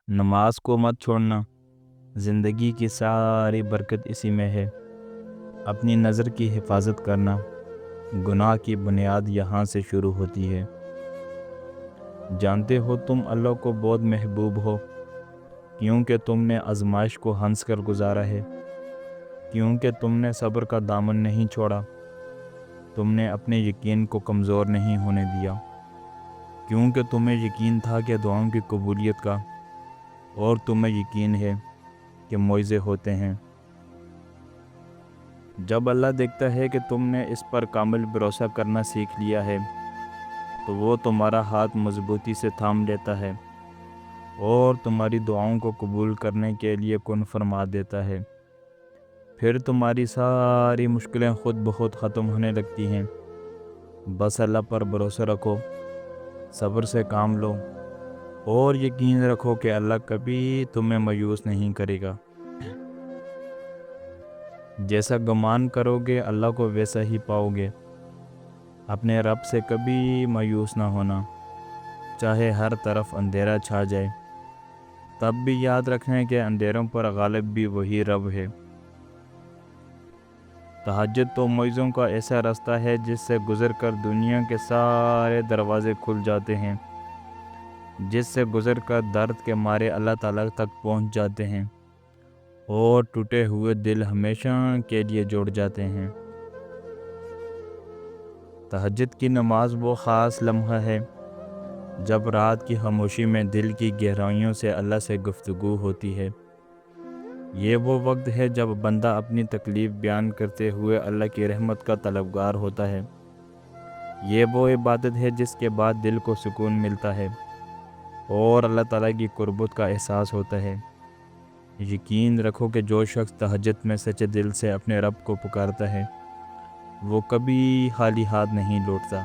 نماز کو مت چھوڑنا، زندگی کی ساری برکت اسی میں ہے۔ اپنی نظر کی حفاظت کرنا، گناہ کی بنیاد یہاں سے شروع ہوتی ہے۔ جانتے ہو تم اللہ کو بہت محبوب ہو، کیونکہ تم نے آزمائش کو ہنس کر گزارا ہے، کیونکہ تم نے صبر کا دامن نہیں چھوڑا، تم نے اپنے یقین کو کمزور نہیں ہونے دیا، کیونکہ تمہیں یقین تھا کہ دعاؤں کی قبولیت کا، اور تمہیں یقین ہے کہ معجزے ہوتے ہیں۔ جب اللہ دیکھتا ہے کہ تم نے اس پر کامل بھروسہ کرنا سیکھ لیا ہے تو وہ تمہارا ہاتھ مضبوطی سے تھام لیتا ہے اور تمہاری دعاؤں کو قبول کرنے کے لیے کن فرما دیتا ہے۔ پھر تمہاری ساری مشکلیں خود بخود ختم ہونے لگتی ہیں۔ بس اللہ پر بھروسہ رکھو، صبر سے کام لو، اور یقین رکھو کہ اللہ کبھی تمہیں مایوس نہیں کرے گا۔ جیسا گمان کرو گے اللہ کو ویسا ہی پاؤ گے۔ اپنے رب سے کبھی مایوس نہ ہونا، چاہے ہر طرف اندھیرا چھا جائے، تب بھی یاد رکھیں کہ اندھیروں پر غالب بھی وہی رب ہے۔ تہجد تو معجزوں کا ایسا راستہ ہے جس سے گزر کر دنیا کے سارے دروازے کھل جاتے ہیں، جس سے گزر کر درد کے مارے اللہ تعالیٰ تک پہنچ جاتے ہیں اور ٹوٹے ہوئے دل ہمیشہ کے لیے جوڑ جاتے ہیں۔ تہجد کی نماز وہ خاص لمحہ ہے جب رات کی خاموشی میں دل کی گہرائیوں سے اللہ سے گفتگو ہوتی ہے۔ یہ وہ وقت ہے جب بندہ اپنی تکلیف بیان کرتے ہوئے اللہ کی رحمت کا طلبگار ہوتا ہے۔ یہ وہ عبادت ہے جس کے بعد دل کو سکون ملتا ہے اور اللہ تعالیٰ کی قربت کا احساس ہوتا ہے۔ یقین رکھو کہ جو شخص تہجد میں سچے دل سے اپنے رب کو پکارتا ہے وہ کبھی خالی ہاتھ نہیں لوٹتا۔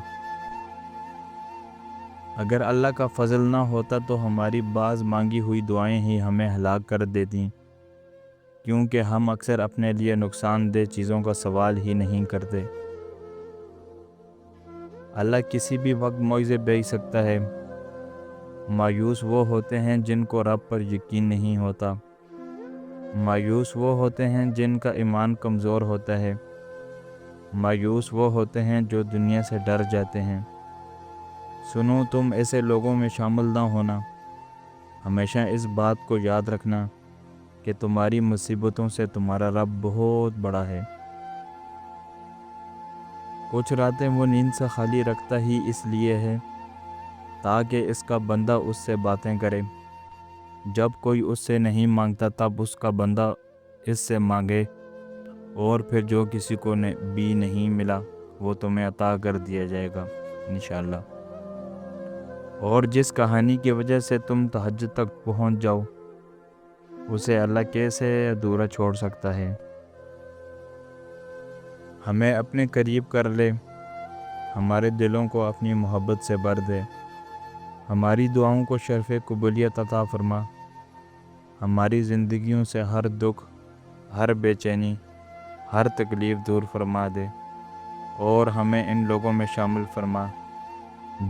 اگر اللہ کا فضل نہ ہوتا تو ہماری بعض مانگی ہوئی دعائیں ہی ہمیں ہلاک کر دیتیں، کیونکہ ہم اکثر اپنے لیے نقصان دہ چیزوں کا سوال ہی نہیں کرتے۔ اللہ کسی بھی وقت معجزے بھیج سکتا ہے۔ مایوس وہ ہوتے ہیں جن کو رب پر یقین نہیں ہوتا، مایوس وہ ہوتے ہیں جن کا ایمان کمزور ہوتا ہے، مایوس وہ ہوتے ہیں جو دنیا سے ڈر جاتے ہیں۔ سنو، تم ایسے لوگوں میں شامل نہ ہونا۔ ہمیشہ اس بات کو یاد رکھنا کہ تمہاری مصیبتوں سے تمہارا رب بہت بڑا ہے۔ کچھ راتیں وہ نیند سے خالی رکھتا ہی اس لیے ہے تاکہ اس کا بندہ اس سے باتیں کرے۔ جب کوئی اس سے نہیں مانگتا تب اس کا بندہ اس سے مانگے، اور پھر جو کسی کو بھی نہیں ملا وہ تمہیں عطا کر دیا جائے گا انشاءاللہ۔ اور جس کہانی کی وجہ سے تم تہجد تک پہنچ جاؤ اسے اللہ کیسے ادھورا چھوڑ سکتا ہے؟ ہمیں اپنے قریب کر لے، ہمارے دلوں کو اپنی محبت سے بھر دے، ہماری دعاؤں کو شرف قبولیت عطا فرما، ہماری زندگیوں سے ہر دکھ، ہر بے چینی، ہر تکلیف دور فرما دے، اور ہمیں ان لوگوں میں شامل فرما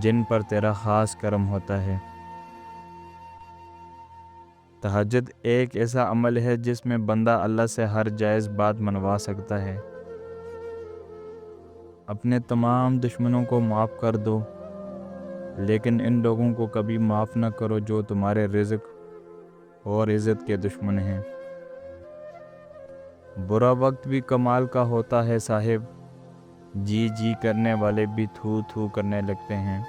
جن پر تیرا خاص کرم ہوتا ہے۔ تہجد ایک ایسا عمل ہے جس میں بندہ اللہ سے ہر جائز بات منوا سکتا ہے۔ اپنے تمام دشمنوں کو معاف کر دو، لیکن ان لوگوں کو کبھی معاف نہ کرو جو تمہارے رزق اور عزت کے دشمن ہیں۔ برا وقت بھی کمال کا ہوتا ہے صاحب، جی جی کرنے والے بھی تھو تھو کرنے لگتے ہیں۔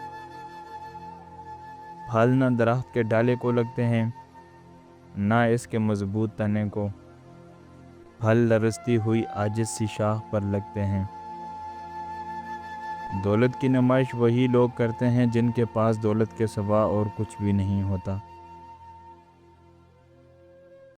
پھل نہ درخت کے ڈالے کو لگتے ہیں نہ اس کے مضبوط تنے کو، پھل لرزتی ہوئی عاجز سی شاخ پر لگتے ہیں۔ دولت کی نمائش وہی لوگ کرتے ہیں جن کے پاس دولت کے سوا اور کچھ بھی نہیں ہوتا۔